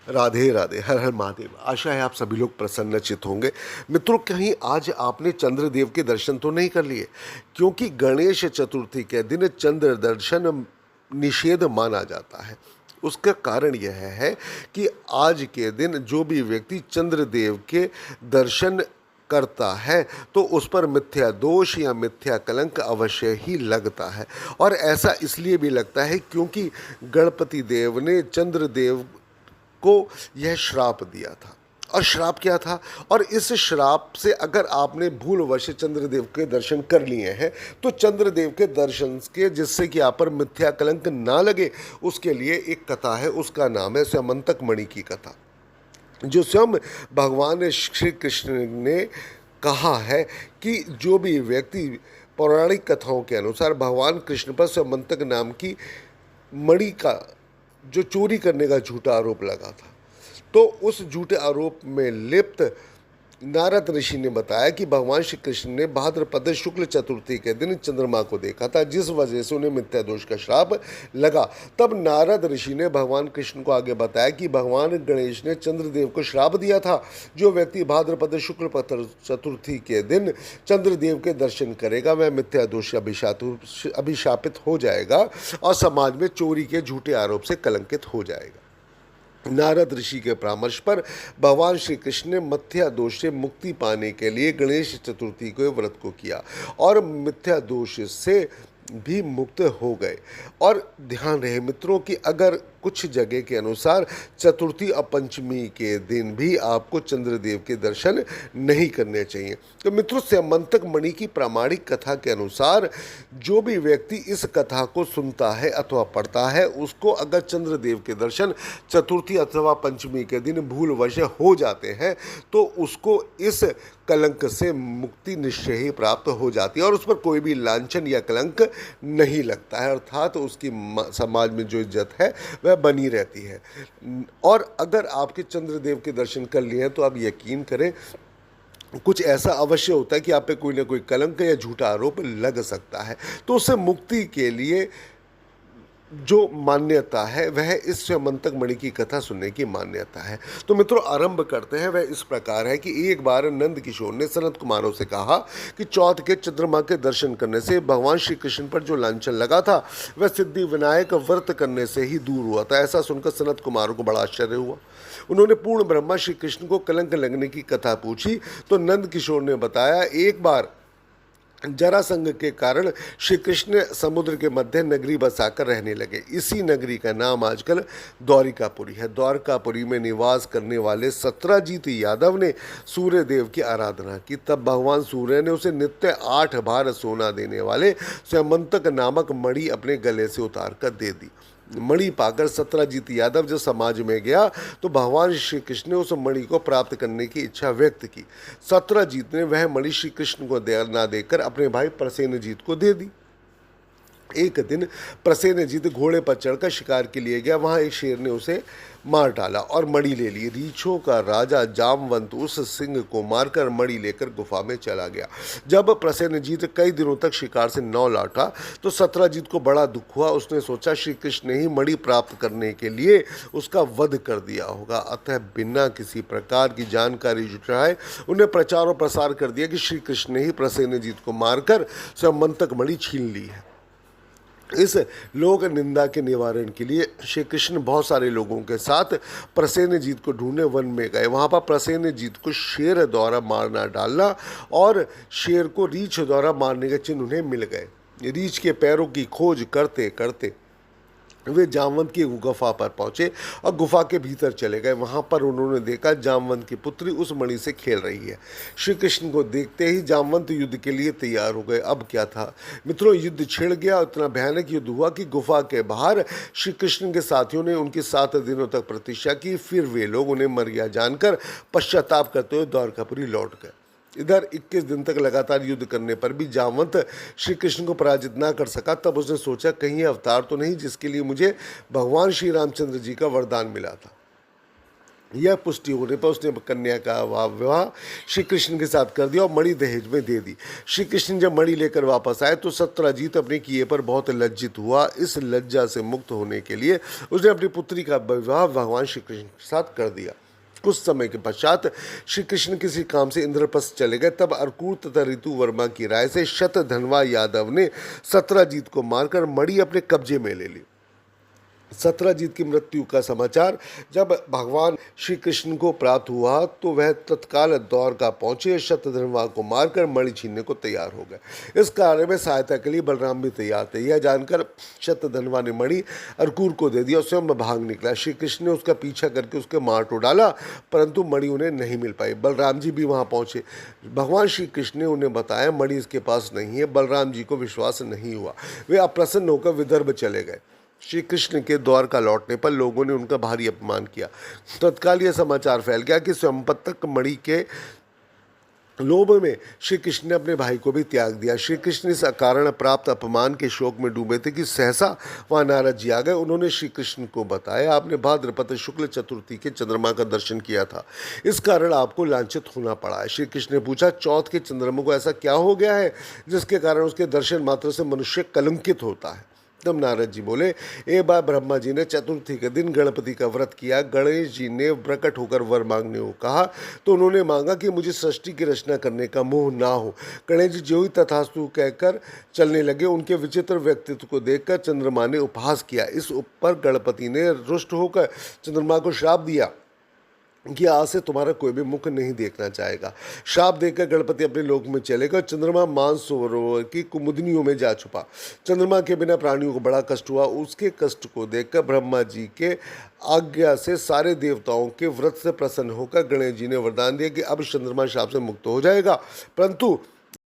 राधे राधे, हर हर महादेव। आशा है आप सभी लोग प्रसन्नचित होंगे। मित्रों, कहीं आज आपने चंद्रदेव के दर्शन तो नहीं कर लिए? क्योंकि गणेश चतुर्थी के दिन चंद्र दर्शन निषेध माना जाता है। उसका कारण यह है कि आज के दिन जो भी व्यक्ति चंद्रदेव के दर्शन करता है तो उस पर मिथ्या दोष या मिथ्या कलंक अवश्य ही लगता है। और ऐसा इसलिए भी लगता है क्योंकि गणपति देव ने चंद्रदेव को यह श्राप दिया था। और श्राप क्या था? और इस श्राप से अगर आपने भूलवश चंद्रदेव के दर्शन कर लिए हैं तो चंद्रदेव के दर्शन के जिससे कि आप पर मिथ्या कलंक ना लगे, उसके लिए एक कथा है। उसका नाम है स्यमंतक मणि की कथा, जो स्वयं भगवान श्री कृष्ण ने कहा है कि जो भी व्यक्ति पौराणिक कथाओं के अनुसार भगवान कृष्ण पर स्यमंतक नाम की मणि का जो चोरी करने का झूठा आरोप लगा था, तो उस झूठे आरोप में लिप्त नारद ऋषि ने बताया कि भगवान श्री कृष्ण ने भाद्रपद शुक्ल चतुर्थी के दिन चंद्रमा को देखा था, जिस वजह से उन्हें मिथ्या दोष का श्राप लगा। तब नारद ऋषि ने भगवान कृष्ण को आगे बताया कि भगवान गणेश ने चंद्रदेव को श्राप दिया था, जो व्यक्ति भाद्रपद शुक्ल चतुर्थी के दिन चंद्रदेव के दर्शन करेगा वह मिथ्या दोष अभिशापित हो जाएगा और समाज में चोरी के झूठे आरोप से कलंकित हो जाएगा। नारद ऋषि के परामर्श पर भगवान श्री कृष्ण ने मिथ्या दोष से मुक्ति पाने के लिए गणेश चतुर्थी के व्रत को किया और मिथ्या दोष से भी मुक्त हो गए। और ध्यान रहे मित्रों कि अगर कुछ जगह के अनुसार चतुर्थी और पंचमी के दिन भी आपको चंद्रदेव के दर्शन नहीं करने चाहिए। तो मित्रों, स्यमंतक मणि की प्रामाणिक कथा के अनुसार जो भी व्यक्ति इस कथा को सुनता है अथवा पढ़ता है, उसको अगर चंद्रदेव के दर्शन चतुर्थी अथवा पंचमी के दिन भूलवश हो जाते हैं तो उसको इस कलंक से मुक्ति निश्चय ही प्राप्त हो जाती है और उस पर कोई भी लांछन या कलंक नहीं लगता है, अर्थात उसकी समाज में जो इज्जत है वह बनी रहती है। और अगर आपके चंद्रदेव के दर्शन कर लिए हैं तो आप यकीन करें कुछ ऐसा अवश्य होता है कि आप पे कोई ना कोई कलंक या झूठा आरोप लग सकता है। तो उससे मुक्ति के लिए जो मान्यता है वह इस स्यमंतक मणि की कथा सुनने की मान्यता है। तो मित्रों, आरंभ करते हैं। वह इस प्रकार है कि एक बार नंद किशोर ने सनत कुमारों से कहा कि चौथ के चंद्रमा के दर्शन करने से भगवान श्री कृष्ण पर जो लांछन लगा था वह सिद्धि विनायक व्रत करने से ही दूर हुआ था। ऐसा सुनकर सनत कुमारों को बड़ा आश्चर्य हुआ। उन्होंने पूर्ण ब्रह्मा श्री कृष्ण को कलंक लगने की कथा पूछी तो नंद किशोर ने बताया, एक बार जरासंध के कारण श्री कृष्ण समुद्र के मध्य नगरी बसाकर रहने लगे। इसी नगरी का नाम आजकल द्वारिकापुरी है। द्वारकापुरी में निवास करने वाले सत्राजीत यादव ने सूर्य देव की आराधना की। तब भगवान सूर्य ने उसे नित्य 8 भार सोना देने वाले स्यमंतक नामक मणि अपने गले से उतार कर दे दी। मणि पाकर सत्राजीत यादव जब समाज में गया तो भगवान श्री कृष्ण ने उस मणि को प्राप्त करने की इच्छा व्यक्त की। सत्राजीत ने वह मणि श्री कृष्ण को ना देकर अपने भाई प्रसेनजीत को दे दी। एक दिन प्रसेनजीत घोड़े पर चढ़कर शिकार के लिए गया। वहां एक शेर ने उसे मार डाला और मणि ले ली। रीछों का राजा जामवंत उस सिंह को मारकर मणि लेकर गुफा में चला गया। जब प्रसेनजीत कई दिनों तक शिकार से न लौटा तो सत्राजीत को बड़ा दुख हुआ। उसने सोचा श्री कृष्ण ने ही मणि प्राप्त करने के लिए उसका वध कर दिया होगा। अतः बिना किसी प्रकार की जानकारी जुटाए उन्हें प्रचार और प्रसार कर दिया कि श्री कृष्ण ने ही प्रसेनजीत को मारकर स्यमंतक मणि छीन ली है। इस लोक निंदा के निवारण के लिए श्री कृष्ण बहुत सारे लोगों के साथ प्रसेनजीत को ढूंढने वन में गए। वहाँ पर प्रसेनजीत को शेर द्वारा मारना डालना और शेर को रीछ द्वारा मारने के चिन्ह उन्हें मिल गए। रीछ के पैरों की खोज करते करते वे जामवंत की गुफा पर पहुंचे और गुफा के भीतर चले गए। वहां पर उन्होंने देखा जामवंत की पुत्री उस मणि से खेल रही है। श्री कृष्ण को देखते ही जामवंत युद्ध के लिए तैयार हो गए। अब क्या था मित्रों, युद्ध छिड़ गया। इतना भयानक युद्ध हुआ कि गुफा के बाहर श्री कृष्ण के साथियों ने उनकी 7 दिनों तक प्रतीक्षा की। फिर वे लोग उन्हें मर गया जानकर पश्चाताप करते हुए द्वारकापुरी लौट गए। इधर 21 दिन तक लगातार युद्ध करने पर भी जामवंत श्री कृष्ण को पराजित ना कर सका। तब उसने सोचा कहीं यह अवतार तो नहीं जिसके लिए मुझे भगवान श्री रामचंद्र जी का वरदान मिला था। यह पुष्टि होने पर उसने कन्या का विवाह श्री कृष्ण के साथ कर दिया और मणि दहेज में दे दी। श्री कृष्ण जब मणि लेकर वापस आए तो सत्यजीत अपने किए पर बहुत लज्जित हुआ। इस लज्जा से मुक्त होने के लिए उसने अपनी पुत्री का विवाह भगवान श्री कृष्ण के साथ कर दिया। कुछ समय के पश्चात श्री कृष्ण किसी काम से इंद्रप्रस्थ चले गए। तब अर्कूर तथा ऋतु वर्मा की राय से शतधनवा यादव ने सत्यजीत को मारकर मणि अपने कब्जे में ले ली। सत्यजीत की मृत्यु का समाचार जब भगवान श्री कृष्ण को प्राप्त हुआ तो वह तत्काल द्वारका पहुंचे, शतधनवा को मारकर मणि छीनने को तैयार हो गए। इस कार्य में सहायता के लिए बलराम भी तैयार थे। यह जानकर शतधनवा ने मणि अर्कूर को दे दिया और स्वयं भाग निकला। श्री कृष्ण ने उसका पीछा करके उसके मार तो डाला, परंतु मणि उन्हें नहीं मिल पाई। बलराम जी भी वहां पहुंचे। भगवान श्री कृष्ण ने उन्हें बताया मणि इसके पास नहीं है। बलराम जी को विश्वास नहीं हुआ। वे अप्रसन्न होकर विदर्भ चले गए। श्री कृष्ण के द्वारका लौटने पर लोगों ने उनका भारी अपमान किया। तत्काल यह समाचार फैल गया कि स्वयंपतक मणि के लोभ में श्री कृष्ण ने अपने भाई को भी त्याग दिया। श्री कृष्ण इस अकारण प्राप्त अपमान के शोक में डूबे थे कि सहसा वहाँ नारद जी आ गए। उन्होंने श्री कृष्ण को बताया, आपने भाद्रपद शुक्ल चतुर्थी के चंद्रमा का दर्शन किया था, इस कारण आपको लांछित होना पड़ा है। श्री कृष्ण ने पूछा, चौथ के चंद्रमा को ऐसा क्या हो गया है जिसके कारण उसके दर्शन मात्र से मनुष्य कलंकित होता है। तब नारद जी बोले, एक बार ब्रह्मा जी ने चतुर्थी के दिन गणपति का व्रत किया। गणेश जी ने प्रकट होकर वर मांगने को कहा तो उन्होंने मांगा कि मुझे सृष्टि की रचना करने का मोह ना हो। गणेश जी जो ही तथास्तु कहकर चलने लगे, उनके विचित्र व्यक्तित्व को देखकर चंद्रमा ने उपहास किया। इस ऊपर गणपति ने रुष्ट होकर चंद्रमा को श्राप दिया कि आज से तुम्हारा कोई भी मुख नहीं देखना चाहेगा। श्राप देकर गणपति अपने लोक में चले गए। चंद्रमा मानसरोवर की कुमुदनियों में जा छुपा। चंद्रमा के बिना प्राणियों को बड़ा कष्ट हुआ। उसके कष्ट को देखकर ब्रह्मा जी के आज्ञा से सारे देवताओं के व्रत से प्रसन्न होकर गणेश जी ने वरदान दिया कि अब चंद्रमा श्राप से मुक्त हो जाएगा। परंतु